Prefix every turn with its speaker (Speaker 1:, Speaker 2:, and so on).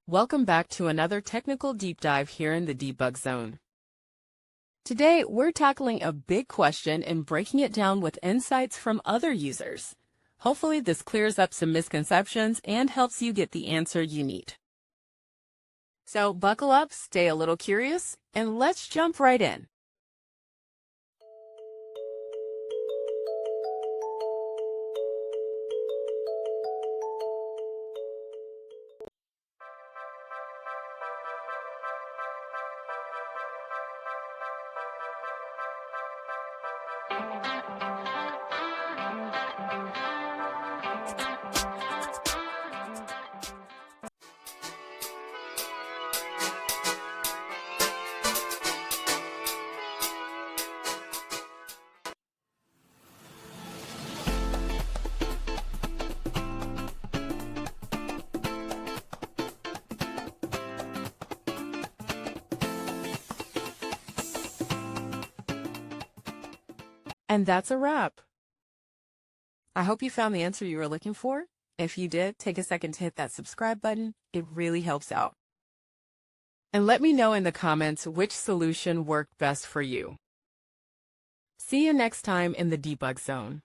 Speaker 1: Welcome back to another technical deep dive here in the Debug Zone. Today, we're tackling a big question and breaking it down with insights from other users. Hopefully, this clears up some misconceptions and helps you get the answer you need. So buckle up, stay a little curious, and let's jump right in. And that's a wrap. I hope you found the answer you were looking for. If you did, take a second to hit that subscribe button. It really helps out. And let me know in the comments which solution worked best for you. See you next time in the Debug Zone.